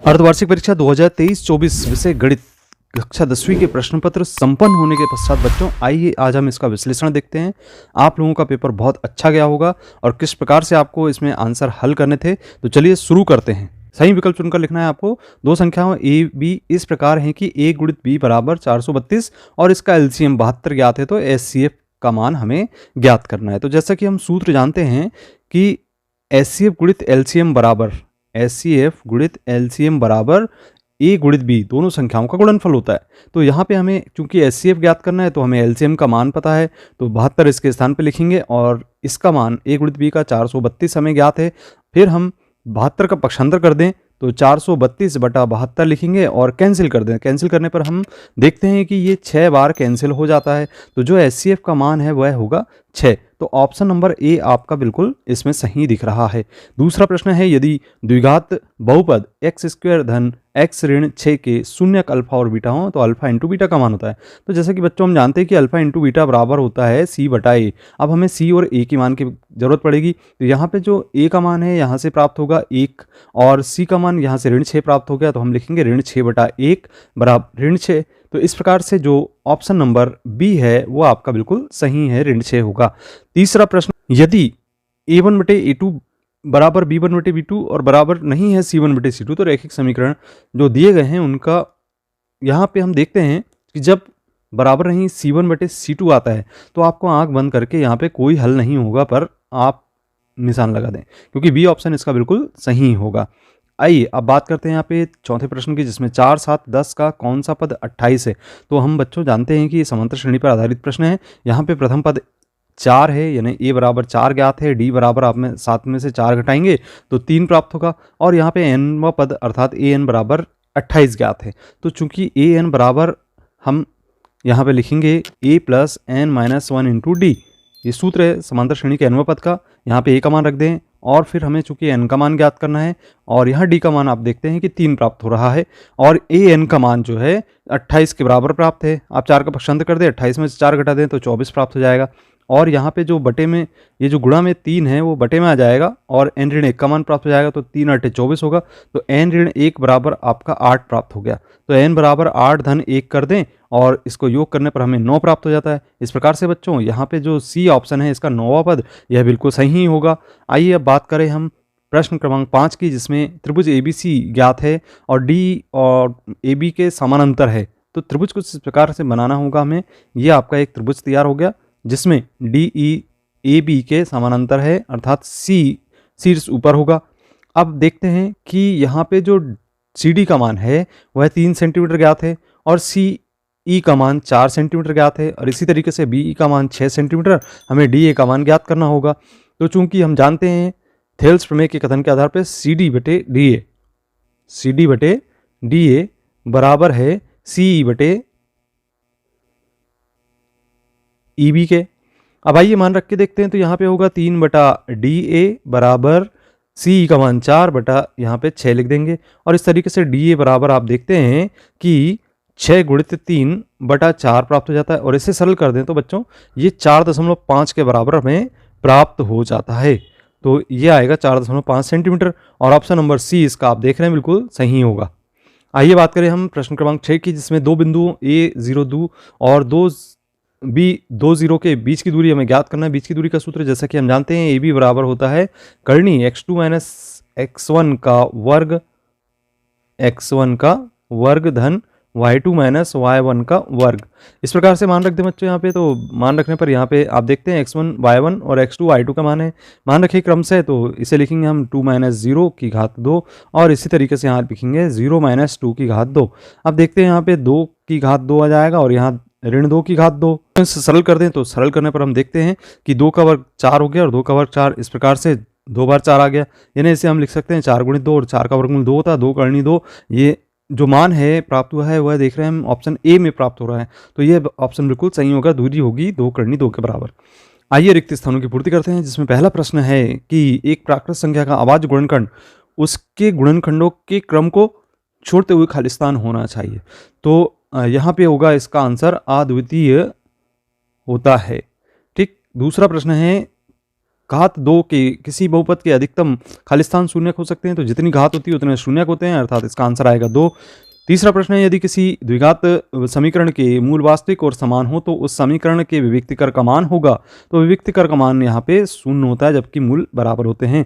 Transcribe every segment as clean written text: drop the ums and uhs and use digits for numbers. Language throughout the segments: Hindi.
अर्धवार्षिक परीक्षा 2023-24 विषय गणित कक्षा 10वीं के प्रश्न पत्र संपन्न होने के पश्चात बच्चों आइए आज हम इसका विश्लेषण देखते हैं। आप लोगों का पेपर बहुत अच्छा गया होगा और किस प्रकार से आपको इसमें आंसर हल करने थे। तो चलिए शुरू करते हैं। सही विकल्प चुनकर लिखना है आपको। दो संख्याओं ए बी इस प्रकार हैं कि a गुणित b बराबर 432 और इसका एलसीएम 72 ज्ञात है, तो एचसीएफ का मान हमें ज्ञात करना है। तो जैसा कि हम सूत्र जानते हैं कि एचसीएफ गुणित एलसीएम बराबर a गुणित b दोनों संख्याओं का गुणनफल होता है। तो यहाँ पे हमें चूंकि एचसीएफ ज्ञात करना है तो हमें एलसीएम का मान पता है, तो 72 इसके स्थान पे लिखेंगे और इसका मान a गुणित b का 432 हमें ज्ञात है। फिर हम 72 का पक्षांतर कर दें तो 432 बटा 72 लिखेंगे और कैंसिल कर दें। कैंसिल करने पर हम देखते हैं कि ये 6 बार कैंसिल हो जाता है, तो जो एचसीएफ का मान है वह होगा 6। तो ऑप्शन नंबर ए आपका बिल्कुल इसमें सही दिख रहा है। दूसरा प्रश्न है, यदि द्विघात बहुपद x स्क्वायर धन x ऋण 6 के शून्यक अल्फा और बीटा हो तो अल्फा इंटू बीटा का मान होता है। तो जैसे कि बच्चों हम जानते हैं कि अल्फा इंटू बीटा बराबर होता है c बटा ए। अब हमें c और a की मान की जरूरत पड़ेगी, तो यहाँ पे जो a का मान है यहाँ से प्राप्त होगा 1 और c का मान यहाँ से ऋण 6 प्राप्त हो गया, तो हम लिखेंगे ऋण 6 बटा 1 बराबर ऋण 6। तो इस प्रकार से जो ऑप्शन नंबर बी है वो आपका बिल्कुल सही है, ऋण 6 होगा। तीसरा प्रश्न, यदि a1 बटे a2 बराबर b1 बटे b2 और बराबर नहीं है c1 बटे c2, तो रैखिक समीकरण जो दिए गए हैं उनका यहाँ पे हम देखते हैं कि जब बराबर नहीं c1 बटे c2 आता है तो आपको आंख बंद करके यहाँ पे कोई हल नहीं होगा, पर आप निशान लगा दें क्योंकि बी ऑप्शन इसका बिल्कुल सही होगा। आइए अब बात करते हैं यहाँ पे चौथे प्रश्न की, जिसमें 4, 7, 10 का कौन सा पद 28 है। तो हम बच्चों जानते हैं कि ये समांतर श्रेणी पर आधारित प्रश्न है। यहाँ पे प्रथम पद 4 है, यानी a बराबर 4 ज्ञात है, d बराबर आप में 7 में से 4 घटाएंगे तो 3 प्राप्त होगा और यहाँ पे n पद अर्थात an बराबर 28 ज्ञात है। तो चूंकि an बराबर हम यहाँ पे लिखेंगे a plus n minus 1 into डी, ये सूत्र है समांतर श्रेणी के nवें पद का। यहाँ पे a का मान रख दें और फिर हमें चूंकि n का मान ज्ञात करना है और यहाँ d का मान आप देखते हैं कि 3 प्राप्त हो रहा है और an का मान जो है 28 के बराबर प्राप्त है। आप 4 का पक्षांतर कर दें, 28 में से 4 घटा दें तो 24 प्राप्त हो जाएगा और यहाँ पे जो बटे में ये जो गुणा में 3 है वो बटे में आ जाएगा और n ऋण 1 का मान प्राप्त हो जाएगा, तो 3 8 24 होगा, तो n ऋण 1 बराबर आपका 8 प्राप्त हो गया। तो n बराबर 8 धन 1 कर दें और इसको योग करने पर हमें 9 प्राप्त हो जाता है। इस प्रकार से बच्चों यहाँ पे जो सी ऑप्शन है इसका 9वां पद यह बिल्कुल सही होगा। आइए अब बात करें हम प्रश्न क्रमांक 5 की, जिसमें त्रिभुज ABC ज्ञात है और D और AB के समानांतर है। तो त्रिभुज कुछ इस प्रकार से बनाना होगा हमें। ये आपका एक त्रिभुज तैयार हो गया जिसमें DE AB के समानांतर है अर्थात C शीर्ष ऊपर होगा। अब देखते हैं कि यहाँ पे जो CD का मान है वह 3 सेंटीमीटर ज्ञात है और CE का मान 4 सेंटीमीटर ज्ञात है और इसी तरीके से BE का मान 6 सेंटीमीटर, हमें DA का मान ज्ञात करना होगा। तो चूंकि हम जानते हैं थेल्स प्रमेय के कथन के आधार पर CD बटे DA बराबर है CE बटे EB के। अब आइए मान रख के देखते हैं, तो यहाँ पे होगा 3 बटा DA बराबर CE का मान 4 बटा यहाँ पे 6 लिख देंगे और इस तरीके से DA बराबर आप देखते हैं कि 6 गुणित 3 बटा 4 प्राप्त हो जाता है और इसे सरल कर दें तो बच्चों ये 4.5 के बराबर हमें प्राप्त हो जाता है। तो ये आएगा 4.5 सेंटीमीटर और ऑप्शन नंबर सी इसका आप देख रहे हैं बिल्कुल सही होगा। आइए बात करें हम प्रश्न क्रमांक 6 की, जिसमें दो बिंदुओं A02 और B20 के बीच की दूरी हमें ज्ञात करना है। बीच की दूरी का सूत्र जैसा कि हम जानते हैं AB बराबर होता है कर्णी x2 माइनस x1 का वर्ग धन y2 माइनस y1 का वर्ग। इस प्रकार से मान रख दें बच्चों यहाँ पे। तो मान रखने पर यहाँ पे आप देखते हैं x1 y1 और x2 y2 का मान है, मान रखे क्रम से, तो इसे लिखेंगे हम 2 माइनस 0 की घात 2 और इसी तरीके से यहाँ लिखेंगे 0 माइनस 2 की घात 2। अब देखते हैं यहाँ पे 2 की घात 2 आ जाएगा और यहाँ ऋण 2 की घात 2। इसे सरल कर दें तो सरल करने पर हम देखते हैं कि 2 का वर्ग 4 हो गया और 2 का वर्ग 4, इस प्रकार से 2 बार 4 आ गया, यानी इसे हम लिख सकते हैं 4 गुणित 2 और 4 का वर्गमूल 2 होता है, 2 कर्णी 2। ये जो मान है प्राप्त हुआ है वह देख रहे हैं हम ऑप्शन ए में प्राप्त हो रहा है, तो ये ऑप्शन बिल्कुल सही होगा, दूरी होगी 2 कर्णी 2 के बराबर। आइए रिक्त स्थानों की पूर्ति करते हैं, जिसमें पहला प्रश्न है कि एक प्राकृत संख्या का अभाज्य गुणनखंड उसके गुणनखंडों के क्रम को छोड़ते हुए खाली स्थान होना चाहिए। तो यहाँ पे होगा इसका आंसर अद्वितीय होता है। ठीक, दूसरा प्रश्न है घात 2 के किसी बहुपद के अधिकतम खालिस्तान शून्यक हो सकते हैं, तो जितनी घात होती है उतने शून्यक होते हैं, अर्थात इसका आंसर आएगा 2। तीसरा प्रश्न है, यदि किसी द्विघात समीकरण के मूल वास्तविक और समान हो तो उस समीकरण के विविक्तिकर का मान होगा, तो विविक्तिकर का मान यहाँ पे 0 होता है जबकि मूल बराबर होते हैं।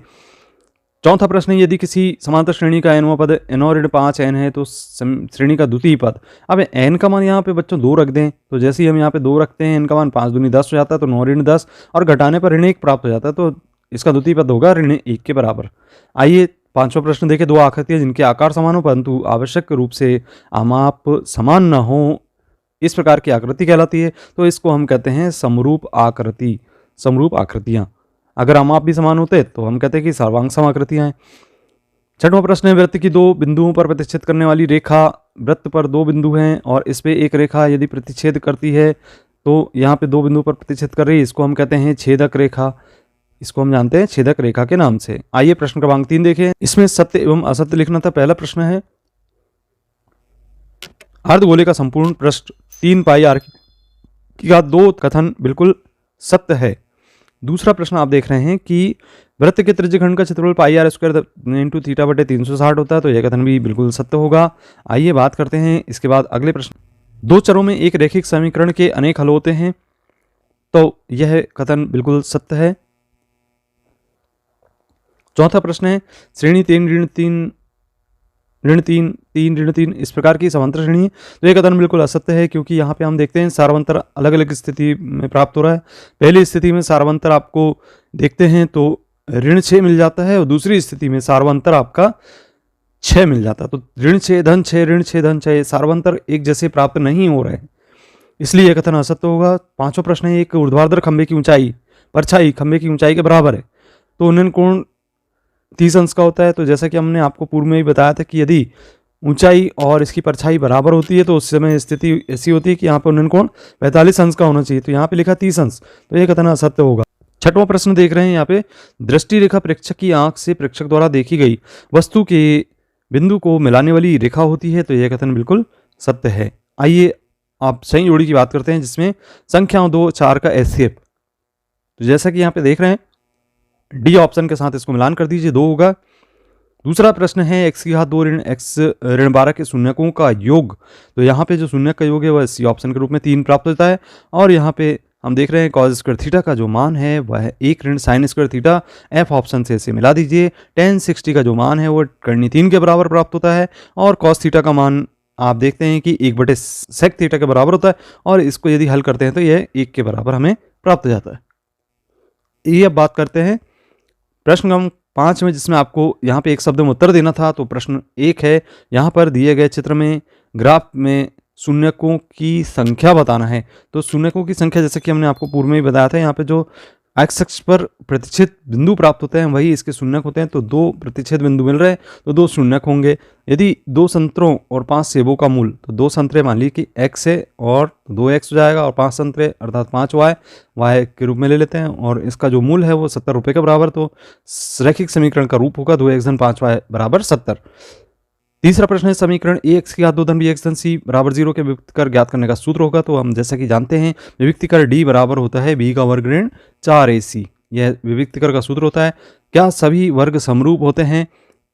चौथा प्रश्न है, यदि किसी समांतर श्रेणी का nवां पद n और ऋण 5n है तो श्रेणी का द्वितीय पद, अब n का मान यहाँ पे बच्चों 2 रख दें, तो जैसे ही हम यहाँ पे 2 रखते हैं n का मान 5 दूनी 10 हो जाता है, तो 9 ऋण 10 और घटाने पर ऋण 1 प्राप्त हो जाता है, तो इसका द्वितीय पद होगा ऋण 1 के बराबर। आइए पांचवा प्रश्न देखें। दो आकृतियां जिनके आकार समान हो परंतु आवश्यक रूप से आमाप समान न हो, इस प्रकार की आकृति कहलाती है, तो इसको हम कहते हैं समरूप आकृति, समरूप आकृतियां। अगर आमाप भी समान होते तो हम कहते हैं कि सर्वांग समाकृतियां हैं। छठवां प्रश्न है, वृत्त की 2 बिंदुओं पर प्रतिच्छेद करने वाली रेखा, वृत्त पर 2 बिंदु हैं और इस पे एक रेखा यदि प्रतिच्छेद करती है तो यहाँ पे 2 बिंदुओं पर प्रतिच्छेद कर रही है, इसको हम कहते हैं छेदक रेखा, इसको हम जानते हैं छेदक रेखा के नाम से। आइए प्रश्न क्रमांक 3 देखें। इसमें सत्य एवं असत्य लिखना था। पहला प्रश्न है, अर्धगोले का संपूर्ण पृष्ठ 3 पाई r की घात 2 कथन बिल्कुल सत्य है। दूसरा प्रश्न आप देख रहे हैं कि वृत्त के त्रिज्यखंड का क्षेत्रफल पाई r स्क्वायर इंटू थीटा बटे 360 होता है, तो यह कथन भी बिल्कुल सत्य होगा। आइए बात करते हैं इसके बाद अगले प्रश्न। 2 चरों में एक रैखिक समीकरण के अनेक हल होते हैं, तो यह कथन बिल्कुल सत्य है। चौथा प्रश्न है, श्रेणी 3 ऋण 3 ऋण 3 3 ऋण 3 इस प्रकार की समांतर श्रेणी है, तो यह कथन बिल्कुल असत्य है, क्योंकि यहाँ पे हम देखते हैं सारवंतर अलग अलग स्थिति में प्राप्त हो रहा है। पहली स्थिति में सारवंतर आपको देखते हैं तो ऋण 6 मिल जाता है और दूसरी स्थिति में सारवंतर आपका 6 मिल जाता है, तो ऋण 6 धन 6 ऋण 6 धन 6 सारवंतर एक जैसे प्राप्त नहीं हो रहे हैं, इसलिए यह कथन असत्य होगा। पांचवा प्रश्न है, एक ऊर्ध्वाधर खंभे की ऊंचाई परछाई खंभे की ऊंचाई के बराबर है, तो उन्नयन कोण 30 अंश का होता है, तो जैसा कि हमने आपको पूर्व में ही बताया था कि यदि ऊंचाई और इसकी परछाई बराबर होती है तो उस समय स्थिति ऐसी होती है कि यहाँ पर उन्नयन कोण 45 अंश का होना चाहिए, तो यहाँ पे लिखा 30 अंश, तो यह कथन असत्य होगा। छठवां प्रश्न देख रहे हैं यहाँ पे, दृष्टि रेखा प्रेक्षक की आंख से प्रेक्षक द्वारा देखी गई वस्तु के बिंदु को मिलाने वाली रेखा होती है, तो यह कथन बिल्कुल सत्य है। आइए आप सही जोड़ी की बात करते हैं, जिसमें संख्याओं 2 4 का एचसीएफ, तो जैसा कि यहाँ पे देख रहे हैं डी ऑप्शन के साथ इसको मिलान कर दीजिए, 2 होगा। दूसरा प्रश्न है, x की घात 2 ऋण x ऋण 12 के शून्यकों का योग, तो यहाँ पे जो शून्यक का योग है वह सी ऑप्शन के रूप में 3 प्राप्त होता है, और यहाँ पे हम देख रहे हैं कॉस स्क्वायर थीटा का जो मान है वह 1 ऋण sine square theta, F option से इसे मिला दीजिए। tan 60 का जो मान है वो कर्णी 3 के बराबर प्राप्त होता है, और कॉस थीटा का मान आप देखते हैं कि 1 बटे सेक थीटा के बराबर होता है, और इसको यदि हल करते हैं तो यह 1 के बराबर हमें प्राप्त हो जाता है। ये अब बात करते हैं प्रश्न क्रमांक 5 में, जिसमें आपको यहाँ पे एक शब्द में उत्तर देना था। तो प्रश्न 1 है, यहाँ पर दिए गए चित्र में ग्राफ में शून्यकों की संख्या बताना है, तो शून्यकों की संख्या जैसे कि हमने आपको पूर्व में ही बताया था, यहाँ पे जो एक्स अक्ष पर प्रतिच्छेद बिंदु प्राप्त होते हैं वही इसके शून्यक होते हैं, तो 2 प्रतिच्छेद बिंदु मिल रहे हैं तो 2 शून्यक होंगे। यदि 2 संतरों और 5 सेबों का मूल, तो 2 संतरे मान ली कि x है और 2x हो जाएगा, और 5 संतरे अर्थात 5 y के रूप में ले लेते हैं, और इसका जो मूल है वो 70 रुपये के बराबर, तो रैखिक समीकरण का रूप होगा 2x धन 5y बराबर 70। तीसरा प्रश्न है, समीकरण ax की घात 2 धन bx धन c बराबर 0 के विविक्तिकर ज्ञात करने का सूत्र होगा, तो हम जैसा कि जानते हैं विविक्तिकर d बराबर होता है b का वर्ग ऋण 4ac, यह विविक्तिकर का सूत्र होता है। क्या सभी वर्ग समरूप होते हैं,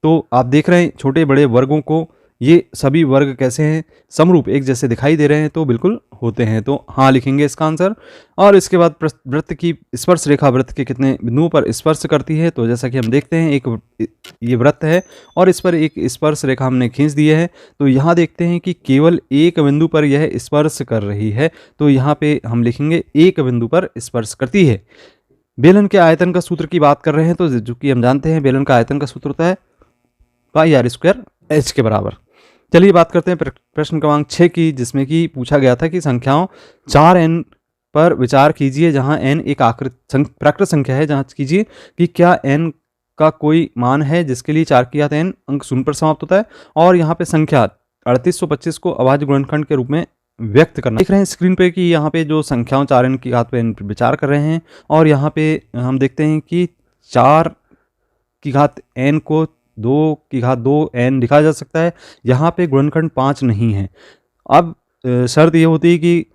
तो आप देख रहे हैं छोटे बड़े वर्गों को, ये सभी वर्ग कैसे हैं, समरूप एक जैसे दिखाई दे रहे हैं, तो बिल्कुल होते हैं, तो हाँ लिखेंगे इसका आंसर। और इसके बाद वृत्त की स्पर्श रेखा वृत्त के कितने बिंदुओं पर स्पर्श करती है, तो जैसा कि हम देखते हैं एक ये वृत्त है और इस पर एक स्पर्श रेखा हमने खींच दी है, तो यहाँ देखते हैं कि केवल एक बिंदु पर यह स्पर्श कर रही है, तो यहाँ पे हम लिखेंगे एक बिंदु पर स्पर्श करती है। बेलन के आयतन का सूत्र की बात कर रहे हैं, तो जो कि हम जानते हैं बेलन का आयतन का सूत्र होता है पाई r स्क्वायर h के बराबर। चलिए बात करते हैं प्रश्न क्रमांक 6 की, जिसमें कि पूछा गया था कि संख्याओं 4n पर विचार कीजिए, जहां n एक प्राकृत संख्या है, जांच कीजिए कि क्या n का कोई मान है जिसके लिए 4 की घात n अंक 0 पर समाप्त होता है, और यहाँ पे संख्या 3825 को अभाज्य गुणनखंड के रूप में व्यक्त करना। देख रहे हैं स्क्रीन पे कि यहाँ पे जो संख्याओं 4n की घात पे n पर विचार कर रहे हैं, और यहाँ पे हम देखते हैं कि 4 की घात n को 2 की घात 2n लिखा जा सकता है, यहाँ पे गुणनखंड 5 नहीं है। अब शर्त ये होती है कि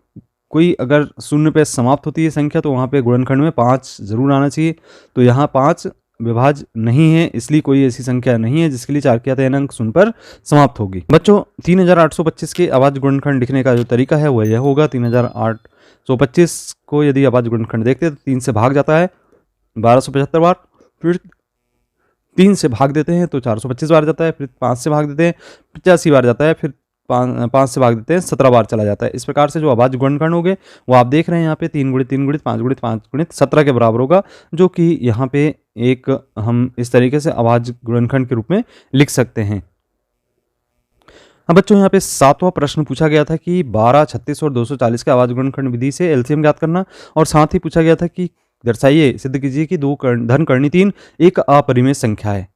कोई अगर शून्य पे समाप्त होती है संख्या तो वहाँ पे गुणनखंड में 5 जरूर आना चाहिए। तो यहाँ 5 विभाज्य नहीं है, इसलिए कोई ऐसी संख्या नहीं है जिसके लिए 4 के अतः n अंक शून्य पर समाप्त होगी। बच्चों 3825 के अभाज्य गुणनखंड लिखने का जो तरीका है वह यह होगा। 3825 को यदि अभाज्य गुणनखंड देखते हैं तो 3 से भाग जाता है 1275 बार, फिर 3 से भाग देते हैं तो 425 बार जाता है, फिर 5 से भाग देते हैं 85 बार जाता है, फिर 5 से भाग देते हैं 17 बार चला जाता है। इस प्रकार से जो अभाज्य गुणनखंड हो गए वो आप देख रहे हैं यहाँ पे 3 गुणित 3 गुणित 5 गुणित 5 गुणित 17 के बराबर होगा, जो कि यहाँ पे एक हम इस तरीके से अभाज्य गुणनखंड के रूप में लिख सकते हैं। अब बच्चों यहाँ पे 7वां प्रश्न पूछा गया था कि 12, 36 और 240 के अभाज्य गुणनखंड विधि से एलसीएम ज्ञात करना, और साथ ही पूछा गया था कि दर्शाइए, सिद्ध कीजिए कि धन करनी 3 एक अपरिमेय संख्या है।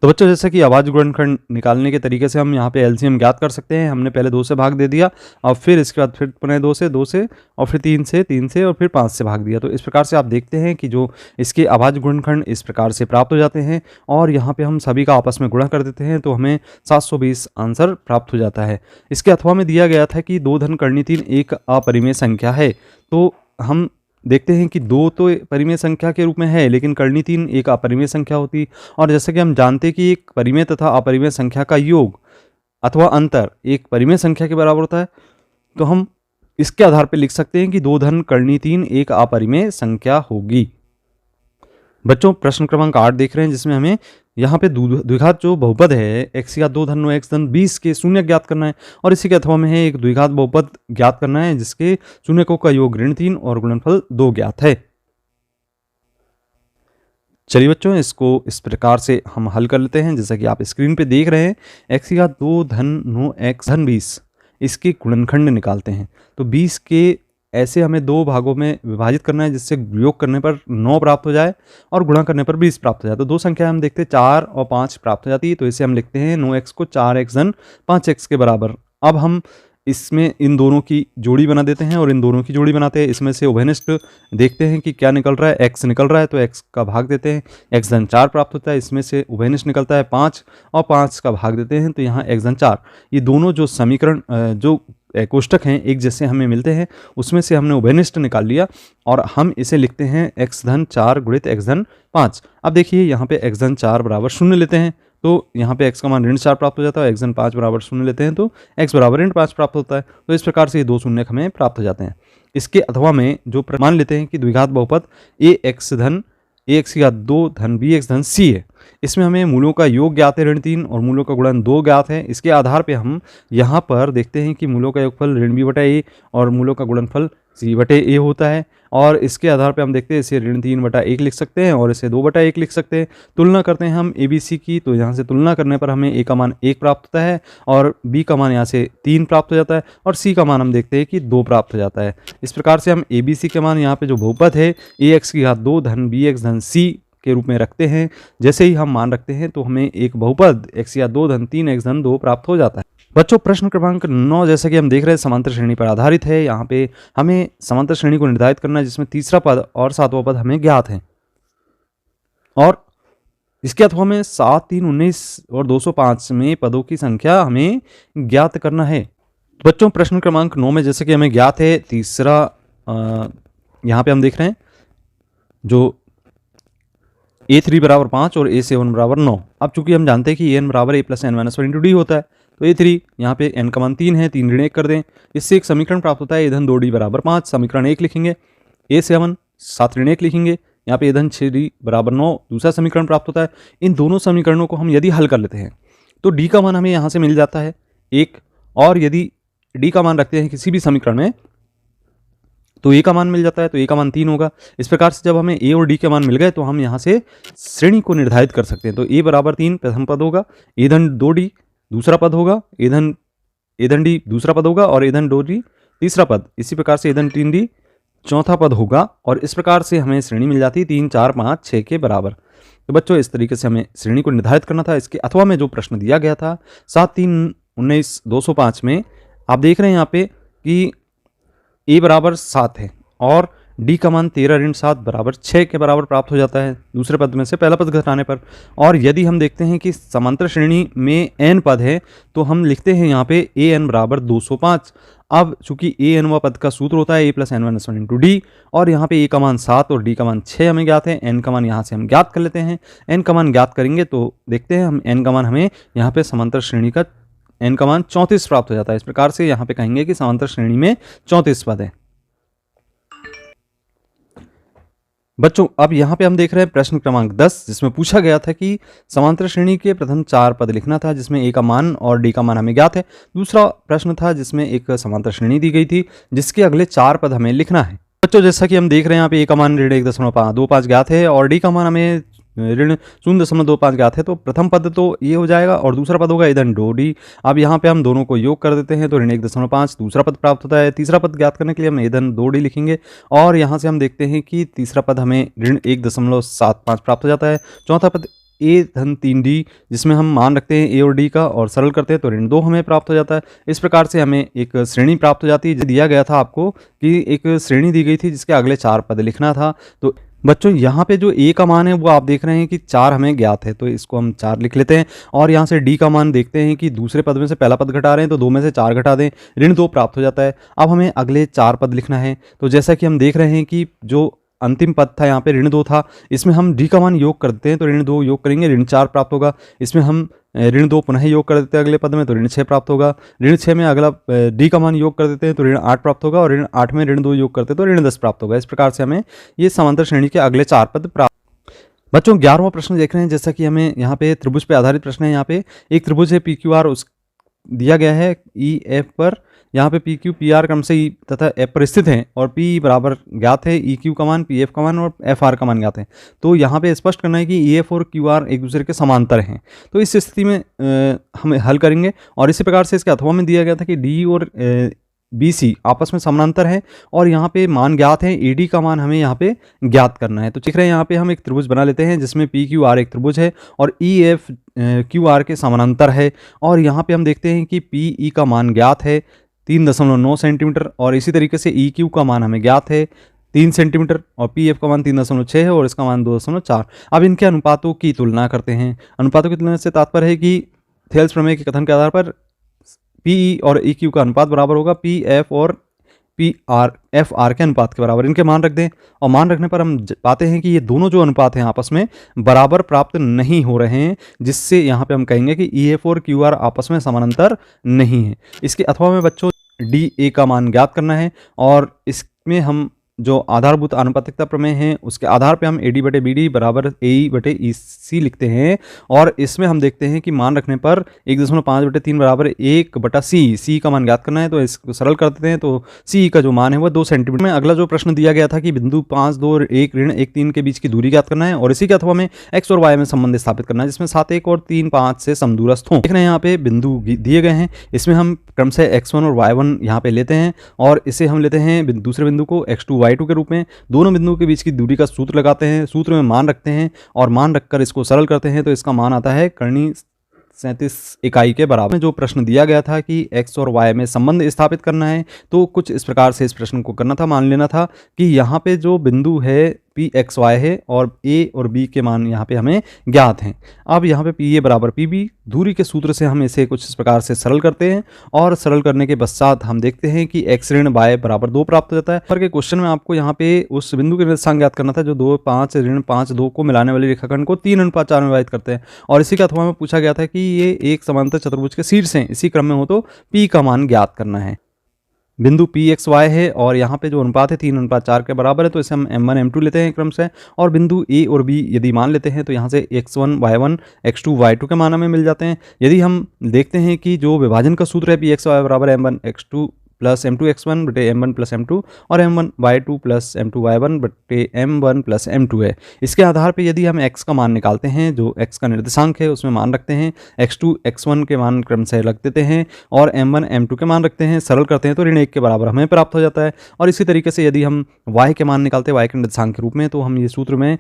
तो बच्चों जैसा कि अभाज्य गुणनखंड निकालने के तरीके से हम यहाँ पे एलसीएम ज्ञात कर सकते हैं। हमने पहले 2 से भाग दे दिया और फिर इसके बाद फिर पुनः 2 से और फिर 3 से और फिर 5 से भाग दिया। तो इस प्रकार से आप देखते हैं कि जो इसके अभाज्य गुणनखंड इस प्रकार से प्राप्त हो जाते हैं, और यहाँ पे हम सभी का आपस में गुणा कर देते हैं तो हमें 720 आंसर प्राप्त हो जाता है। इसके अथवा में दिया गया था कि 2 धन करनी 3 एक अपरिमेय संख्या है। तो हम देखते हैं कि 2 तो परिमेय संख्या के रूप में है, लेकिन करनी 3 एक अपरिमेय संख्या होती, और जैसे कि हम जानते हैं कि एक परिमेय तथा अपरिमेय संख्या का योग अथवा अंतर एक परिमेय संख्या के बराबर होता है, तो हम इसके आधार पर लिख सकते हैं कि 2 धन करनी 3 एक अपरिमेय संख्या होगी। बच्चों प्रश्न क्रमांक 8 देख रहे हैं, जिसमें हमें यहाँ पे द्विघात जो बहुपद है x घात 2 धन 9 x धन 20 के शून्य ज्ञात करना है, और इसी के अथवा में है एक द्विघात बहुपद ज्ञात करना है जिसके शून्यकों का योग ऋण 3 और गुणनफल 2 ज्ञात है। चलिए बच्चों इसको इस प्रकार से हम हल कर लेते हैं, जैसा कि आप स्क्रीन पे देख रहे हैं। x घात 2 धन 9 x धन 20 इसके गुणनखंड निकालते हैं। तो 20 के ऐसे हमें 2 भागों में विभाजित करना है जिससे योग करने पर 9 प्राप्त हो जाए और गुणा करने पर 20 प्राप्त हो जाए। तो 2 संख्या हम देखते हैं 4 और 5 प्राप्त हो जाती है, तो इसे हम लिखते हैं 9x को 4x धन 5x के बराबर। अब हम इसमें इन दोनों की जोड़ी बना देते हैं और इन दोनों की जोड़ी बनाते हैं। इसमें से उभयनिष्ठ देखते हैं कि क्या निकल रहा है, x निकल रहा है तो x का भाग देते हैं, x धन 4 प्राप्त होता है। इसमें से उभयनिष्ठ निकलता है 5 और 5 का भाग देते हैं, तो यहाँ x धन 4। ये दोनों जो समीकरण जो कोष्टक हैं एक जैसे हमें मिलते हैं, उसमें से हमने उभयनिष्ठ निकाल लिया और हम इसे लिखते हैं x धन 4 गुणित x धन 5। अब देखिए यहाँ पे x धन 4 बराबर 0 लेते हैं तो यहाँ पे x का मान ऋण 4 प्राप्त हो जाता है, x धन 5 बराबर 0 लेते हैं तो x बराबर ऋण 5 प्राप्त होता है। तो इस प्रकार से ये 2 शून्य हमें प्राप्त हो जाते हैं। इसके अथवा में जो मान लेते हैं कि द्विघात बहुपद ax धन ax घात 2 धन bx धन c है, इसमें हमें मूलों का योग ज्ञात है ऋण 3 और मूलों का गुणन 2 ज्ञात है। इसके आधार पे हम यहाँ पर देखते हैं कि मूलों का योगफल ऋण b बटा a और मूलों का गुणनफल c बटे a होता है, और इसके आधार पे हम देखते हैं इसे ऋण 3 बटा 1 लिख सकते हैं और इसे 2 बटा 1 लिख सकते हैं। तुलना करते हैं हम ABC की, तो यहाँ से तुलना करने पर हमें a का मान 1 प्राप्त होता है और b का मान यहाँ से 3 प्राप्त हो जाता है और c का मान हम देखते हैं कि 2 प्राप्त हो जाता है। इस प्रकार से हम ABC के मान यहाँ पे जो बहुपद है ax की घात 2 धन bx धन c के रूप में रखते हैं। जैसे ही हम मान रखते हैं तो हमें एक बहुपद x या 2 धन 3 x धन 2 प्राप्त हो जाता है। बच्चों प्रश्न क्रमांक 9 जैसा कि हम देख रहे हैं समांतर श्रेणी पर आधारित है। यहाँ पे हमें समांतर श्रेणी को निर्धारित करना है जिसमें तीसरा पद और 7वां पद हमें ज्ञात है, और इसके अथवा में 7, 3, 19 और 205 में पदों की संख्या हमें ज्ञात करना है। बच्चों प्रश्न क्रमांक 9 में जैसे कि हमें ज्ञात है तीसरा यहाँ पे हम देख रहे हैं जो a3 बराबर 5 और a7 बराबर 9। अब चूंकि हम जानते हैं कि an बराबर a plus n minus 1 into D होता है, तो a3 यहाँ पे n का मान 3 है, 3 ऋण 1 कर दें, इससे एक समीकरण प्राप्त होता है a धन 2d बराबर 5, समीकरण 1 लिखेंगे। a7 7 ऋण 1 लिखेंगे, यहाँ पे a धन 6d बराबर 9 दूसरा समीकरण प्राप्त होता है। इन दोनों समीकरणों को हम यदि हल कर लेते हैं तो d का मान हमें यहाँ से मिल जाता है 1, और यदि d का मान रखते हैं किसी भी समीकरण में तो a का मान मिल जाता है, तो a का मान 3 होगा। इस प्रकार से जब हमें a और d के मान मिल गए तो हम यहाँ से श्रेणी को निर्धारित कर सकते हैं। तो a बराबर 3 प्रथम पद होगा, a धन 2d दूसरा पद होगा, a धन d दूसरा पद होगा और a धन 2d तीसरा पद, इसी प्रकार से a धन 3d चौथा पद होगा, और इस प्रकार से हमें श्रेणी मिल जाती है 3, 4, 5, 6 के बराबर। तो बच्चों इस तरीके से हमें श्रेणी को निर्धारित करना था। इसके अथवा में जो प्रश्न दिया गया था 7, 3, 19, 205 में आप देख रहे हैं यहाँ पे कि a बराबर 7 है और डी का मान 13 ऋण 7 बराबर 6 के बराबर प्राप्त हो जाता है दूसरे पद में से पहला पद घटाने पर। और यदि हम देखते हैं कि समांतर श्रेणी में n पद है तो हम लिखते हैं यहाँ पे ए एन बराबर 205। अब चूंकि ए एन व पद का सूत्र होता है A plus N one S one into D, और यहाँ पे ए का मान 7 और डी का मान 6 हमें ज्ञात है। एन का मान यहाँ से हम ज्ञात कर लेते हैं। एन का मान ज्ञात करेंगे तो देखते हैं हम एन का मान हमें यहाँ पे समांतर श्रेणी का एन का मान 34 प्राप्त हो जाता है। इस प्रकार से यहाँ पे कहेंगे कि समांतर श्रेणी में 34 पद है। बच्चों अब यहाँ पे हम देख रहे हैं प्रश्न क्रमांक 10, जिसमें पूछा गया था कि समांतर श्रेणी के प्रथम 4 पद लिखना था, जिसमें ए का मान और डी का मान हमें ज्ञात है। दूसरा प्रश्न था जिसमें एक समांतर श्रेणी दी गई थी जिसके अगले 4 पद हमें लिखना है। बच्चों जैसा कि हम देख रहे हैं यहाँ पे ए का मान ऋण 1.25 ज्ञात है और डी का मान हमें ऋण 0.25 ज्ञात है। तो प्रथम पद तो ये हो जाएगा और दूसरा पद होगा इधन 2d। अब यहाँ पे हम दोनों को योग कर देते हैं तो ऋण 1.5 दूसरा पद प्राप्त होता है। तीसरा पद ज्ञात करने के लिए हम इधन 2d लिखेंगे और यहाँ से हम देखते हैं कि तीसरा पद हमें ऋण 1.75 प्राप्त हो जाता है। चौथा पद ए धन 3d जिसमें हम मान रखते हैं ए और डी का और सरल करते हैं तो ऋण 2 हमें प्राप्त हो जाता है। इस प्रकार से हमें एक श्रेणी प्राप्त हो जाती है। दिया गया था आपको कि एक श्रेणी दी गई थी जिसके अगले 4 पद लिखना था। तो बच्चों यहाँ पे जो ए का मान है वो आप देख रहे हैं कि 4 हमें ज्ञात है तो इसको हम 4 लिख लेते हैं। और यहाँ से डी का मान देखते हैं कि दूसरे पद में से पहला पद घटा रहे हैं तो 2 में से 4 घटा दें, ऋण 2 प्राप्त हो जाता है। अब हमें अगले 4 पद लिखना है। तो जैसा कि हम देख रहे हैं कि जो अंतिम पद था यहाँ पे ऋण 2 था, इसमें हम डी का मान योग कर देते हैं तो ऋण 2 योग करेंगे ऋण 4 प्राप्त होगा। इसमें हम ऋण 2 पुनः योग कर देते हैं अगले पद में तो ऋण 6 प्राप्त होगा। ऋण 6 में अगला डी का मान योग कर देते हैं तो ऋण 8 प्राप्त होगा और ऋण 8 में ऋण 2 योग करते हैं तो ऋण 10 प्राप्त होगा। इस प्रकार से हमें ये समांतर श्रेणी के अगले 4 पद प्राप्त। बच्चों 11वां प्रश्न देख रहे हैं। जैसा कि हमें यहाँ पे त्रिभुज पे आधारित प्रश्न है। यहाँ पे एक त्रिभुज है PQR उस दिया गया है EF पर, यहाँ पे PQ PR क्रम से E तथा F पर स्थित हैं और P बराबर ज्ञात है, EQ का मान, PF का मान और FR का मान ज्ञात है। तो यहाँ पे स्पष्ट करना है कि EF और QR एक दूसरे के समांतर हैं। तो इस स्थिति में हम हल करेंगे और इसी प्रकार से इसके अथवा में दिया गया था कि D और BC आपस में समानांतर है और यहाँ पे मान ज्ञात है। AD का मान हमें यहाँ पे ज्ञात करना है। तो देख रहे हैं यहाँ पे हम एक त्रिभुज बना लेते हैं जिसमें PQR एक त्रिभुज है और EF QR के समानांतर है। और यहाँ पे हम देखते हैं कि PE का मान ज्ञात है 3.9 सेंटीमीटर और इसी तरीके से EQ का मान हमें ज्ञात है 3 सेंटीमीटर और PF का मान 3.6 है और इसका मान 2.4। अब इनके अनुपातों की तुलना करते हैं। अनुपातों की तुलना से तात्पर्य है कि थेल्स प्रमेय के कथन के आधार पर PE और EQ का अनुपात बराबर होगा PF और FR के अनुपात के बराबर। इनके मान रख दें और मान रखने पर हम पाते हैं कि ये दोनों जो अनुपात हैं आपस में बराबर प्राप्त नहीं हो रहे हैं, जिससे यहाँ पे हम कहेंगे कि EF और QR आपस में समानांतर नहीं है। इसके अथवा में बच्चों DA का मान ज्ञात करना है और इसमें हम जो आधारभूत आनुपातिकता प्रमेय है उसके आधार पे हम AD बटे BD बराबर AE बटे EC लिखते हैं और इसमें हम देखते हैं कि मान रखने पर 1.5 बटे 3 बराबर 1 बटा C का मान ज्ञात करना है। तो इसको सरल कर देते हैं तो C का जो मान है वो 2 सेंटीमीटर में। अगला जो प्रश्न दिया गया था कि बिंदु 5, 2 और 1 ऋण 1, 3 के बीच की दूरी ज्ञात करना है और इसी के अथवा में x और y में संबंध स्थापित करना है जिसमें 7, 1 और 3, 5 से समदूरस्थ हों। देख रहे हैं यहाँ पे बिंदु दिए गए हैं, इसमें हम क्रम से x1 और y1 यहाँ पे लेते हैं और इसे हम लेते हैं दूसरे बिंदु को x2 y2 के रूप में। दोनों बिंदुओं के बीच की दूरी का सूत्र लगाते हैं, सूत्र में मान रखते हैं और मान रखकर इसको सरल करते हैं तो इसका मान आता है कर्णी 37 इकाई के बराबर। जो प्रश्न दिया गया था कि x और y में संबंध स्थापित करना है तो कुछ इस प्रकार से इस प्रश्न को करना था। मान लेना था कि यहाँ पे जो बिंदु है PXY है और A और B के मान यहाँ पे हमें ज्ञात हैं। अब यहाँ पे PA बराबर PB दूरी के सूत्र से हम इसे कुछ इस प्रकार से सरल करते हैं और सरल करने के पश्चात हम देखते हैं कि x ऋण y बराबर 2 प्राप्त हो जाता है। पर के क्वेश्चन में आपको यहाँ पे उस बिंदु के निर्देशांक ज्ञात करना था जो 2, 5 ऋण 5, 2 को मिलाने वाले रेखाखंड को 3:4 में विभाजित करते हैं और इसी के अथवा में पूछा गया था कि ये एक समांतर चतुर्भुज के शीर्ष हैं, इसी क्रम में हो तो P का मान ज्ञात करना है। बिंदु PXY है और यहाँ पे जो अनुपात है 3:4 के बराबर है तो इसे हम M1 M2 लेते हैं क्रम से और बिंदु A और B यदि मान लेते हैं तो यहाँ से x1 y1 x2 y2 के मान हमें मिल जाते हैं। यदि हम देखते हैं कि जो विभाजन का सूत्र है PXY बराबर M1 x2 plus M2 x1 बटे M1 प्लस M2 और M1 y2 plus M2 y1 बटे M1 प्लस M2 है। इसके आधार पे यदि हम x का मान निकालते हैं, जो x का निर्देशांक है उसमें मान रखते हैं, x2 x1 के मान क्रम से रख देते हैं और M1 M2 के मान रखते हैं, सरल करते हैं तो ऋण 1 के बराबर हमें प्राप्त हो जाता है। और इसी तरीके से यदि हम y के मान निकालते हैं y के निर्देशांक के रूप में तो हम ये सूत्र में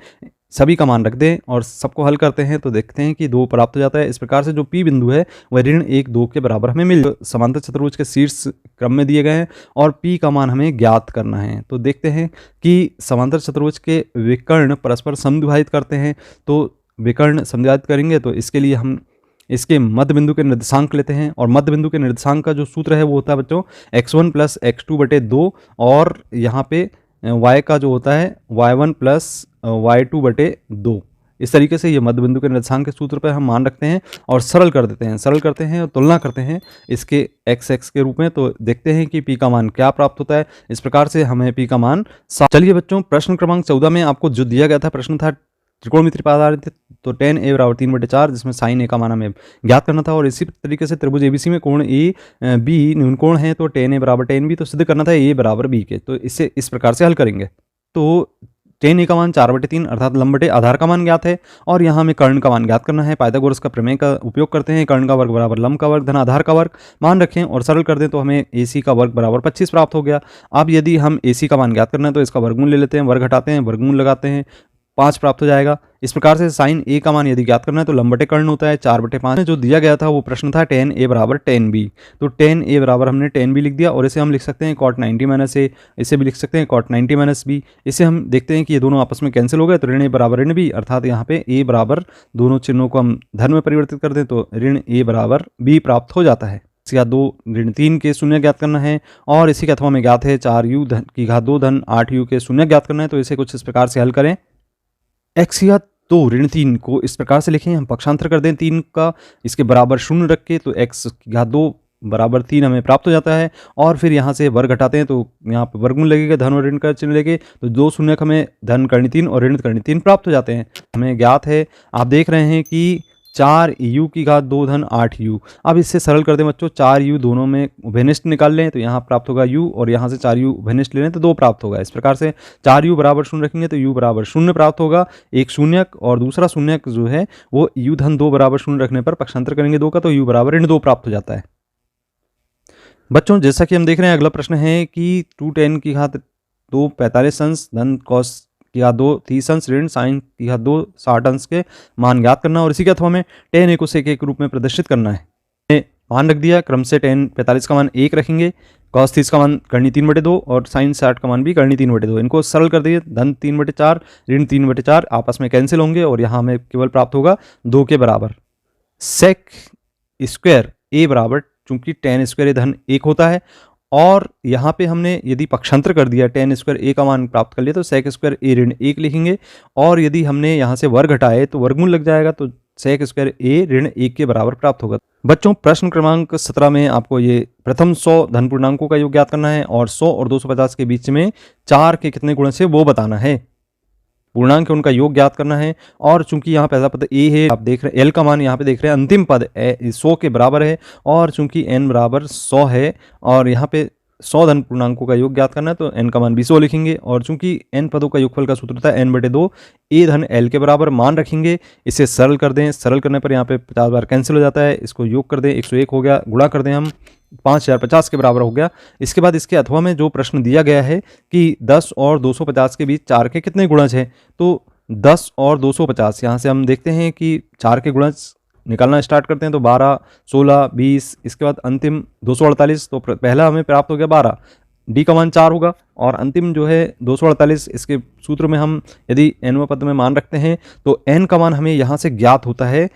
सभी का मान रख दें और सबको हल करते हैं तो देखते हैं कि 2 प्राप्त हो जाता है। इस प्रकार से जो P बिंदु है वह ऋण 1, 2 के बराबर हमें मिल समांतर चतुर्भुज के शीर्ष क्रम में दिए गए हैं और P का मान हमें ज्ञात करना है। तो देखते हैं कि समांतर चतुर्भुज के विकर्ण परस्पर समद्विभाजित करते हैं। तो विकर्ण समद्विभाजित करेंगे तो इसके लिए हम इसके मध्य बिंदु के निर्देशांक लेते हैं और मध्य बिंदु के निर्देशांक का जो सूत्र है वो होता है बच्चों x1 प्लस x2/2 और यहाँ पे y का जो होता है y1 प्लस y2/2। इस तरीके से ये मध्य बिंदु के निर्देशांक के सूत्र पर हम मान रखते हैं और सरल करते हैं और तुलना करते हैं इसके x के रूप में। तो देखते हैं कि p का मान क्या प्राप्त होता है। इस प्रकार से हमें p का मान। चलिए बच्चों, प्रश्न क्रमांक 14 में आपको जो दिया गया था प्रश्न था त्रिकोणमिति पर आधारित, तो tan a बराबर 3/4 जिसमें sin a का मान हमें ज्ञात करना था। और इसी तरीके से त्रिभुज ABC में कोण ए बी न्यून कोण है तो tan a बराबर tan b, तो सिद्ध करना था a बराबर b के। तो इसे इस प्रकार से हल करेंगे। तो tan a का मान 4/3 अर्थात लंब बटे आधार का मान ज्ञात है और यहाँ हमें कर्ण का मान ज्ञात करना है। पाइथागोरस का प्रमेय का उपयोग करते हैं। कर्ण का वर्ग बराबर लंब का वर्ग धन आधार का वर्ग मान रखें और सरल कर दें तो हमें AC का वर्ग बराबर 25 प्राप्त हो गया। अब यदि हम AC का मान ज्ञात करना है तो इसका वर्गमूल ले लेते हैं, वर्ग हटाते हैं, वर्गमूल लगाते हैं, 5 प्राप्त हो जाएगा। इस प्रकार से sin a का मान यदि ज्ञात करना है तो लंब बटे कर्ण होता है 4/5। जो दिया गया था वो प्रश्न था tan a बराबर tan b। तो tan a बराबर हमने tan b लिख दिया और इसे हम लिख सकते हैं cot 90 माइनस a, इसे भी लिख सकते हैं cot 90 माइनस b। इसे हम देखते हैं कि ये दोनों आपस में कैंसिल हो गए तो ऋण a बराबर ऋण b, अर्थात यहाँ पे a बराबर दोनों चिन्हों को हम धन में परिवर्तित कर दें तो ऋण a बराबर b प्राप्त हो जाता है। या 2 ऋण 3 के शून्य ज्ञात करना है और इसी के अथवा में ज्ञात है 4u धन की घात 2 धन 8u के शून्य ज्ञात करना है। तो इसे कुछ इस प्रकार से हल करें। x या 2 ऋण 3 को इस प्रकार से लिखें, हम पक्षांतर कर दें 3 का, इसके बराबर 0 रख के, तो x की घात 2 बराबर 3 हमें प्राप्त हो जाता है। और फिर यहाँ से वर्ग घटाते हैं तो यहाँ पर वर्गमूल लगेगा, धन और ऋण का चिन्ह लेके, तो 2 शून्यक हमें धन कर्णी 3 और ऋण कर्णी 3 प्राप्त हो जाते हैं। हमें ज्ञात है, आप देख रहे हैं कि 4u की घात 2 धन 8u। अब इससे सरल कर दें बच्चों, 4u दोनों में उभयनिष्ठ निकाल लें तो यहाँ प्राप्त होगा u और यहाँ से 4u उभयनिष्ठ ले लें तो 2 प्राप्त होगा। इस प्रकार से 4u बराबर 0 रखेंगे तो u बराबर 0 प्राप्त होगा, एक शून्यक, और दूसरा शून्यक जो है वो u धन 2 बराबर 0 रखने पर पक्षांतर करेंगे 2 का तो u बराबर ऋण 2 प्राप्त हो जाता है। बच्चों जैसा कि हम देख रहे हैं अगला प्रश्न है कि 2 tan की घात 2 45 अंश धन cos की घात 2 30 अंश ऋण sin की घात 2 60 अंश के मान ज्ञात करना और इसी के अथवा में tan a को sec a के रूप में प्रदर्शित करना है। मान रख दिया, क्रम से tan 45 का मान 1 रखेंगे, cos 30 का मान कर्णी 3/2 और sin 60 का मान भी कर्णी 3/2। इनको सरल कर दिए, धन 3/4 ऋण 3/4 आपस में कैंसिल होंगे और यहाँ हमें केवल प्राप्त होगा 2 के बराबर sec स्क्वायर a बराबर, चूंकि tan स्क्वायर धन 1 होता है और यहाँ पे हमने यदि पक्षांतर कर दिया tan स्क्वायर a का मान प्राप्त कर लिया तो sec स्क्वायर a ऋण 1 लिखेंगे और यदि हमने यहाँ से वर्ग हटाए तो वर्गमूल लग जाएगा तो sec स्क्वायर a ऋण 1 के बराबर प्राप्त होगा। बच्चों प्रश्न क्रमांक 17 में आपको ये प्रथम 100 धन पूर्णांकों का योग ज्ञात करना है और 100 और 250 के बीच में 4 के कितने गुणन से वो बताना है। पूर्णांक है उनका योग ज्ञात करना है और चूंकि यहाँ पहला पद a है, आप देख रहे हैं l का मान यहाँ पे देख रहे हैं अंतिम पद 100 के बराबर है और चूंकि n बराबर 100 है और यहाँ पे 100 धन पूर्णांकों का योग ज्ञात करना है तो n का मान 200 लिखेंगे और चूंकि n पदों का योगफल का सूत्र था n/2 a धन l के बराबर मान रखेंगे। इसे सरल कर दें, सरल करने पर यहाँ पे 50 बार कैंसिल हो जाता है, इसको योग कर दें 101 हो गया, गुणा कर दें हम 5050 के बराबर हो गया। इसके बाद इसके अथवा में जो प्रश्न दिया गया है कि 10 और 250 के बीच 4 के कितने गुणज हैं, तो 10 और 250 यहाँ से हम देखते हैं कि 4 के गुणज निकालना स्टार्ट करते हैं तो 12 16 20, इसके बाद अंतिम 248, तो पहला हमें प्राप्त हो गया 12, डी का मान 4 होगा और अंतिम जो है 248, इसके सूत्र में हम यदि nवें पद में मान रखते हैं तो n का मान हमें यहाँ से ज्ञात होता है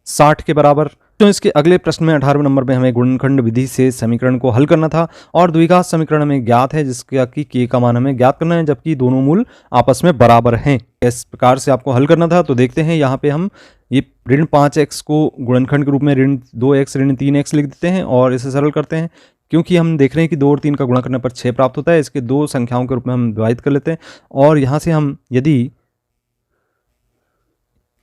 60 के बराबर। तो इसके अगले प्रश्न में 18वें नंबर में हमें गुणनखंड विधि से समीकरण को हल करना था और द्विघात समीकरण हमें ज्ञात है जिसका कि k का मान हमें ज्ञात करना है जबकि दोनों मूल आपस में बराबर हैं। इस प्रकार से आपको हल करना था। तो देखते हैं यहाँ पे हम ये ऋण 5x को गुणनखंड के रूप में ऋण 2x ऋण 3x लिख देते हैं और इसे सरल करते हैं क्योंकि हम देख रहे हैं कि 2 और 3 का गुणा करने पर 6 प्राप्त होता है। इसके 2 संख्याओं के रूप में हम विभाजित कर लेते हैं और यहाँ से हम यदि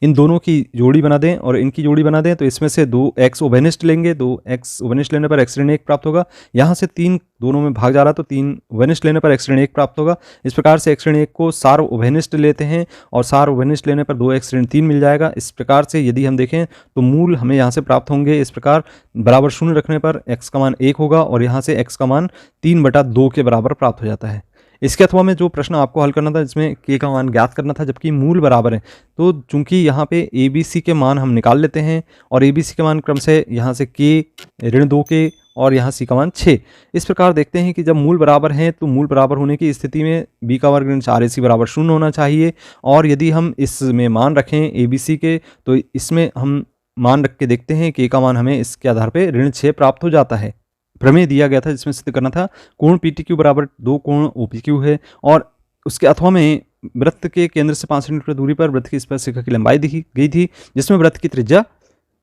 इन दोनों की जोड़ी बना दें और इनकी जोड़ी बना दें तो इसमें से 2x उभयनिष्ठ लेंगे, 2x उभयनिष्ठ लेने पर x ऋण 1 प्राप्त होगा। यहाँ से 3 दोनों में भाग जा रहा तो 3 उभयनिष्ठ लेने पर x ऋण 1 प्राप्त होगा। इस प्रकार से x ऋण 1 को सार उभयनिष्ठ लेते हैं और सार उभयनिष्ठ लेने पर 2x ऋण 3 मिल जाएगा। इस प्रकार से यदि हम देखें तो मूल हमें यहाँ से प्राप्त होंगे इस प्रकार, बराबर 0 रखने पर x का मान 1 होगा और यहाँ से x का मान 3/2 के बराबर प्राप्त हो जाता है। इसके अथवा में जो प्रश्न आपको हल करना था जिसमें के का मान ज्ञात करना था जबकि मूल बराबर है, तो चूंकि यहाँ पे ए बी सी के मान हम निकाल लेते हैं और ए बी सी के मान क्रम से यहाँ से के ऋण 2 के और यहाँ सी का मान 6। इस प्रकार देखते हैं कि जब मूल बराबर हैं तो मूल बराबर होने की स्थिति में बी का वर्ग ऋण 4ac बराबर 0 होना चाहिए। और यदि हम इसमें मान रखें ए बी सी के तो इसमें हम मान रख के देखते हैं कि ए का मान हमें इसके आधार पर ऋण 6 प्राप्त हो जाता है। प्रमेय दिया गया था जिसमें सिद्ध करना था कोण PTQ बराबर 2 कोण OPQ है और उसके अथवा में वृत्त के केंद्र से 5 सेंटीमीटर दूरी पर वृत्त की स्पर्शिका की लंबाई दी गई थी जिसमें वृत्त की त्रिज्या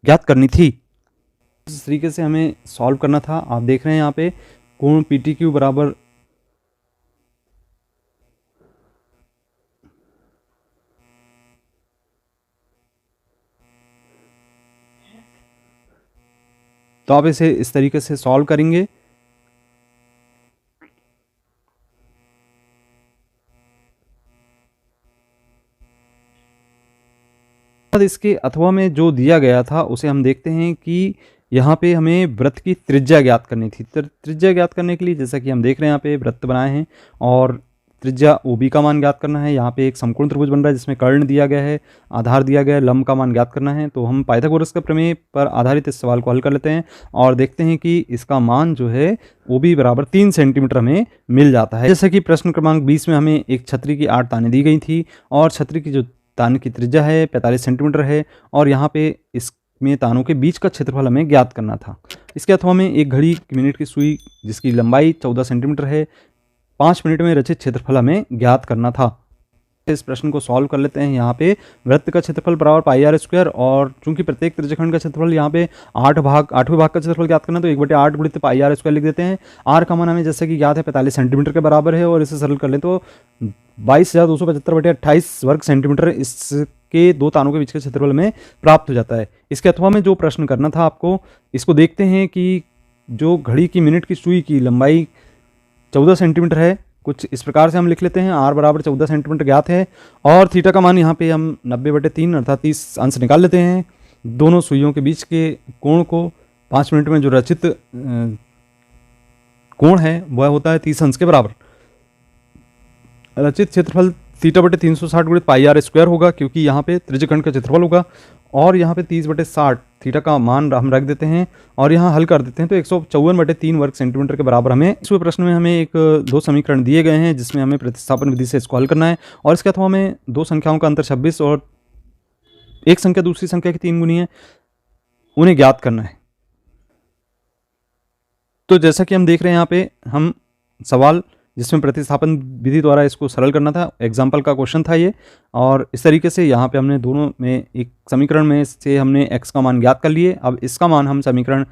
ज्ञात करनी थी। इस तरीके से हमें सॉल्व करना था। आप देख रहे हैं यहाँ पे कोण PTQ बराबर तो आप इसे इस तरीके से सॉल्व करेंगे। इसके अथवा में जो दिया गया था उसे हम देखते हैं कि यहाँ पे हमें वृत्त की त्रिज्या ज्ञात करनी थी। त्रिज्या ज्ञात करने के लिए जैसा कि हम देख रहे हैं यहाँ पे वृत्त बनाए हैं और त्रिज्या OB का मान ज्ञात करना है। यहाँ पे एक समकोण त्रिभुज बन रहा है जिसमें कर्ण दिया गया है, आधार दिया गया है, लंब का मान ज्ञात करना है। तो हम पाइथागोरस का प्रमेय पर आधारित इस सवाल को हल कर लेते हैं और देखते हैं कि इसका मान जो है OB बराबर 3 सेंटीमीटर हमें मिल जाता है। जैसा कि प्रश्न क्रमांक 20 में हमें एक छतरी की 8 तानें दी गई थी और छतरी की जो तान की त्रिज्या है 45 सेंटीमीटर है और यहाँ पे इसमें तानों के बीच का क्षेत्रफल हमें ज्ञात करना था। इसके अथवा में एक घड़ी मिनट की सुई जिसकी लंबाई 14 सेंटीमीटर है 5 मिनट में रचित क्षेत्रफल हमें ज्ञात करना था। इस प्रश्न को सॉल्व कर लेते हैं। यहाँ पे वृत्त का क्षेत्रफल बराबर πr² और चूंकि प्रत्येक त्रिज्यखंड का क्षेत्रफल यहाँ पे 8वें भाग का क्षेत्रफल ज्ञात करना तो 1/8 गुणित πr² लिख देते हैं। r का मान हमें जैसे कि ज्ञात है 45 सेंटीमीटर के बराबर है और इसे सरल कर लें तो 22,275/28 वर्ग सेंटीमीटर इसके दो तानों के बीच के क्षेत्रफल में प्राप्त हो जाता है। इसके अथवा में जो प्रश्न करना था आपको, इसको देखते हैं कि जो घड़ी की मिनट की सुई की लंबाई 14 सेंटीमीटर है। कुछ इस प्रकार से हम लिख लेते हैं r बराबर 14 सेंटीमीटर ज्ञात है और थीटा का मान यहाँ पे हम 90/3 अर्थात 30 अंश निकाल लेते हैं। दोनों सुइयों के बीच के कोण को 5 मिनट में जो रचित कोण है वह होता है 30 अंश के बराबर। रचित क्षेत्रफल θ/360 गुणित πr² होगा क्योंकि यहाँ पे त्रिज्यखंड का क्षेत्रफल होगा और यहाँ पे 30/60 थीटा का मान हम रख देते हैं और यहाँ हल कर देते हैं तो 154/3 वर्ग सेंटीमीटर के बराबर हमें। इस प्रश्न में हमें एक दो समीकरण दिए गए हैं जिसमें हमें प्रतिस्थापन विधि से इसको हल करना है और इसके अथवा में दो संख्याओं का अंतर 26 और एक संख्या दूसरी संख्या की 3 गुनी है, उन्हें ज्ञात करना है। तो जैसा कि हम देख रहे हैं यहाँ पे हम सवाल जिसमें प्रतिस्थापन विधि द्वारा इसको सरल करना था, एग्जाम्पल का क्वेश्चन था ये। और इस तरीके से यहाँ पे हमने दोनों में एक समीकरण में से हमने x का मान ज्ञात कर लिए। अब इसका मान हम समीकरण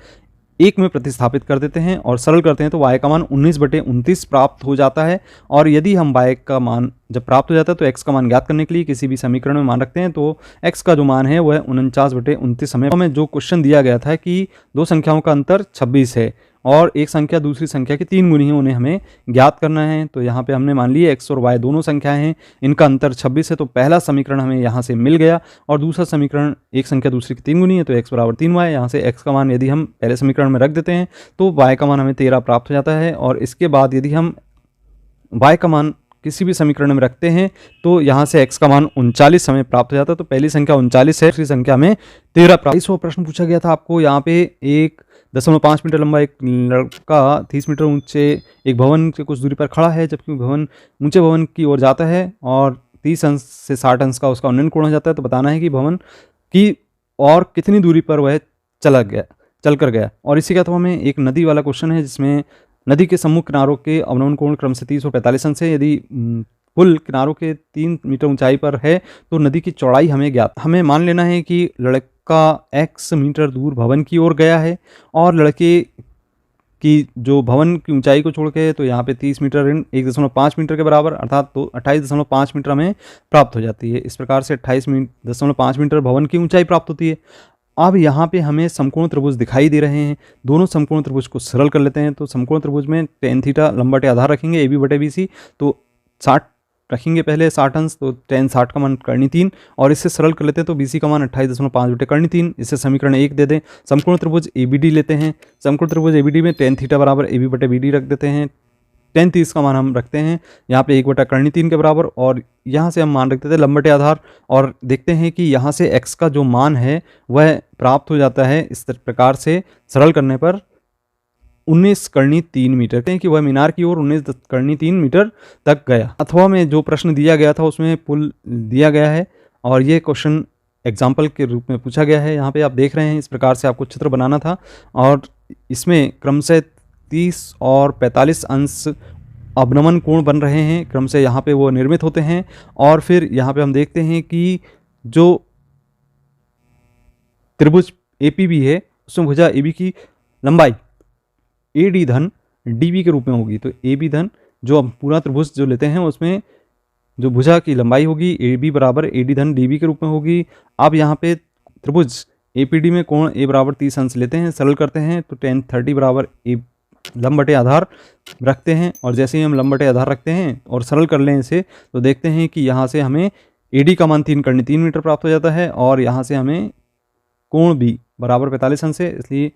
1 में प्रतिस्थापित कर देते हैं और सरल करते हैं तो y का मान 19/29 प्राप्त हो जाता है। और यदि हम y का मान जब प्राप्त हो जाता है तो x का मान ज्ञात करने के लिए किसी भी समीकरण में मान रखते हैं तो x का जो मान है वह 49/29 हमें जो क्वेश्चन दिया गया था कि दो संख्याओं का अंतर 26 है और एक संख्या दूसरी संख्या की 3 गुनी है, उन्हें हमें ज्ञात करना है। तो यहाँ पे हमने मान लिया x और y दोनों संख्याएं हैं, इनका अंतर 26 है तो पहला समीकरण हमें यहाँ से मिल गया और दूसरा समीकरण एक संख्या दूसरी की 3 गुनी है तो x बराबर 3y। यहाँ से x का मान यदि हम पहले समीकरण में रख देते हैं तो y का मान हमें 13 प्राप्त हो जाता है और इसके बाद यदि हम y का मान किसी भी समीकरण में रखते हैं तो यहाँ से x का मान 39 हमें प्राप्त हो जाता है। तो पहली संख्या 39 है, दूसरी संख्या में 13 प्राप्त। 22वां प्रश्न पूछा गया था आपको। यहाँ पे 1.5 मीटर लंबा एक लड़का 30 मीटर ऊंचे एक भवन के कुछ दूरी पर खड़ा है जबकि भवन ऊंचे भवन की ओर जाता है और 30 अंश से 60 अंश का उसका उन्नयन कोण हो जाता है। तो बताना है कि भवन की और कितनी दूरी पर वह चल कर गया। और इसी के अथवा में एक नदी वाला क्वेश्चन है जिसमें नदी के सम्मुख किनारों के अवनमन कोण क्रम से 30 और 45 अंश है। यदि पुल किनारों के 3 मीटर ऊंचाई पर है तो नदी की चौड़ाई हमें ज्ञात। हमें मान लेना है कि लड़का x मीटर दूर भवन की ओर गया है और लड़के की जो भवन की ऊंचाई को छोड़ के तो यहाँ पे 30 मीटर ऋण 1.5 मीटर के बराबर अर्थात तो 28.5 मीटर हमें प्राप्त हो जाती है। इस प्रकार से 28.5 मीटर भवन की ऊंचाई प्राप्त होती है। अब यहाँ पे हमें समकोण त्रिभुज दिखाई दे रहे हैं, दोनों समकोण त्रिभुज को सरल कर लेते हैं। तो समकोण त्रिभुज में tan थीटा लंबा टे आधार रखेंगे AB/BC तो 60 रखेंगे पहले 60 अंश तो tan 60 का मान करनी 3 और इससे सरल कर लेते हैं तो BC का मान 28.5 बटे करनी 3, इससे समीकरण 1 दे दें। समकोण त्रिभुज ABD लेते हैं, समकोण त्रिभुज ABD में tan थीटा बराबर AB/BD रख देते हैं। tan 30 का मान हम रखते हैं यहाँ पे 1/3 के बराबर, और यहाँ से हम मान रखते थे लंबटे आधार, और देखते हैं कि यहाँ से x का जो मान है वह प्राप्त हो जाता है इस प्रकार से। सरल करने पर 19/3 मीटर, कहते हैं कि वह मीनार की ओर 19/3 मीटर तक गया। अथवा में जो प्रश्न दिया गया था उसमें पुल दिया गया है, और ये क्वेश्चन एग्जाम्पल के रूप में पूछा गया है। यहाँ पे आप देख रहे हैं इस प्रकार से आपको चित्र बनाना था, और इसमें क्रमशः 30 और 45 अंश अवनमन कोण बन रहे हैं, क्रमशः यहाँ पे वो निर्मित होते हैं। और फिर यहाँ पे हम देखते हैं कि जो त्रिभुज APB है उसमें भुजा AB की लंबाई AD धन DB के रूप में होगी। तो AB धन जो हम पूरा त्रिभुज जो लेते हैं उसमें जो भुजा की लंबाई होगी AB बराबर AD धन DB के रूप में होगी। अब यहाँ पे त्रिभुज APD में कोण A बराबर 30 अंश लेते हैं, सरल करते हैं तो tan 30 बराबर A लंबटे आधार रखते हैं, और जैसे ही हम लंबटे आधार रखते हैं और सरल कर लें इसे तो देखते हैं कि यहाँ से हमें AD का मान 3/3 मीटर प्राप्त हो जाता है, और यहाँ से हमें कोण B बराबर 45 अंश है, इसलिए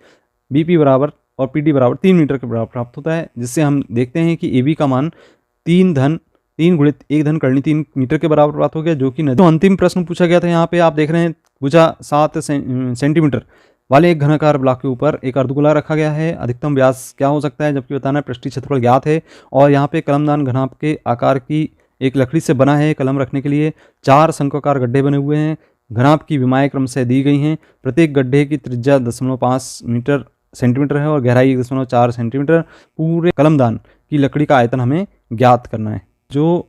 BP बराबर और PD बराबर 3 मीटर के बराबर प्राप्त होता है, जिससे हम देखते हैं कि AB का मान 3 गुणित 1/3 मीटर के बराबर प्राप्त हो गया, जो कि तो अंतिम प्रश्न पूछा गया था। यहाँ पे आप देख रहे हैं भुजा 7 सेंटीमीटर वाले एक घनाकार ब्लॉक के ऊपर एक अर्धगोला रखा गया है। अधिकतम व्यास क्या हो सकता है, जबकि बताना है पृष्ठीय क्षेत्रफल ज्ञात है, और यहाँ पे कलमदान घनाभ के आकार की एक लकड़ी से बना है। कलम रखने के लिए 4 शंक्वाकार गड्ढे बने हुए हैं। घनाभ की विमाएँ क्रमशः दी गई हैं। प्रत्येक गड्ढे की त्रिज्या 0.5 सेंटीमीटर है और गहराई 1.4 सेंटीमीटर। पूरे कलमदान की लकड़ी का आयतन हमें ज्ञात करना है। जो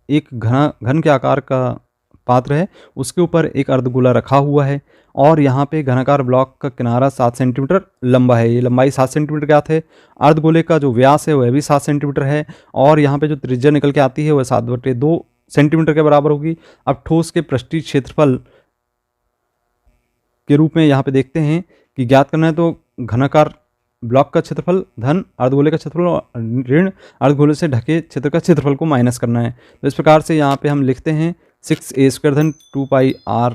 एक घन के आकार का पात्र है उसके ऊपर एक अर्धगोला रखा हुआ है, और यहाँ पे घनाकार ब्लॉक का किनारा 7 सेंटीमीटर लंबा है, ये लंबाई 7 सेंटीमीटर ज्ञात है। अर्धगोले का जो व्यास है वह भी 7 सेंटीमीटर है, और यहाँ पे जो त्रिज्या निकल के आती है वह 7/2 सेंटीमीटर के बराबर होगी। अब ठोस के पृष्ठीय क्षेत्रफल के रूप में यहाँ पे देखते हैं कि ज्ञात करना है, तो घनाकार ब्लॉक का क्षेत्रफल धन अर्धगोले का क्षेत्रफल और ऋण अर्धगोले से ढके क्षेत्र का क्षेत्रफल को माइनस करना है। तो इस प्रकार से यहाँ पे हम लिखते हैं 6a² धन 2πr²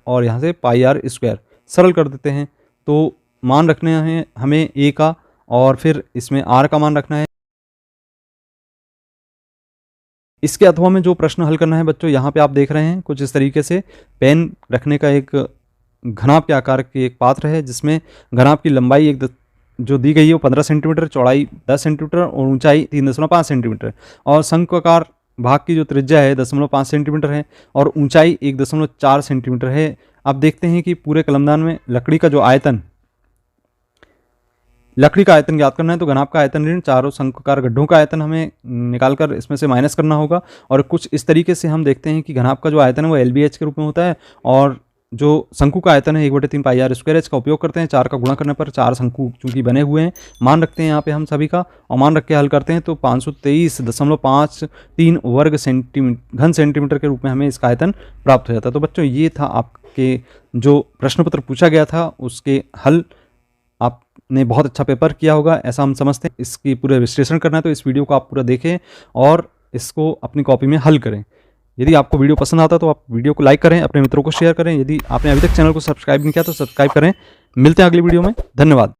और यहाँ से πr²। सरल कर देते हैं तो मान रखने हैं हमें a का, और फिर इसमें r का मान रखना है। इसके अथवा में जो प्रश्न हल करना है बच्चों, यहाँ पे आप देख रहे हैं कुछ इस तरीके से पेन रखने का एक घनाभ के आकार की एक पात्र है, जिसमें घनाभ की लंबाई जो दी गई है वो 15 सेंटीमीटर, चौड़ाई 10 सेंटीमीटर और ऊंचाई 3.5 सेंटीमीटर, और शंक्वाकार भाग की जो त्रिज्या है 0.5 सेंटीमीटर है और ऊंचाई 1.4 सेंटीमीटर है। अब देखते हैं कि पूरे कलमदान में लकड़ी का आयतन ज्ञात करना है, तो घनाभ का आयतन ऋण चारों शंक्वाकार गड्ढों का आयतन हमें निकालकर इसमें से माइनस करना होगा। और कुछ इस तरीके से हम देखते हैं कि घनाभ का जो आयतन है वो LBH के रूप में होता है, और जो शंकु का आयतन है 1/3 πr² का उपयोग करते हैं। 4 का गुणा करने पर 4 शंकु चूंकि बने हुए हैं, मान रखते हैं यहाँ पे हम सभी का, और मान रख के हल करते हैं तो 523.53 वर्ग घन सेंटीमीटर के रूप में हमें इसका आयतन प्राप्त हो जाता है। तो बच्चों ये था आपके जो प्रश्न पत्र पूछा गया था उसके हल। आपने बहुत अच्छा पेपर किया होगा ऐसा हम समझते हैं। इसकी पूरे विश्लेषण करना है तो इस वीडियो को आप पूरा देखें और इसको अपनी कॉपी में हल करें। यदि आपको वीडियो पसंद आता है तो आप वीडियो को लाइक करें, अपने मित्रों को शेयर करें। यदि आपने अभी तक चैनल को सब्सक्राइब नहीं किया तो सब्सक्राइब करें। मिलते हैं अगली वीडियो में। धन्यवाद।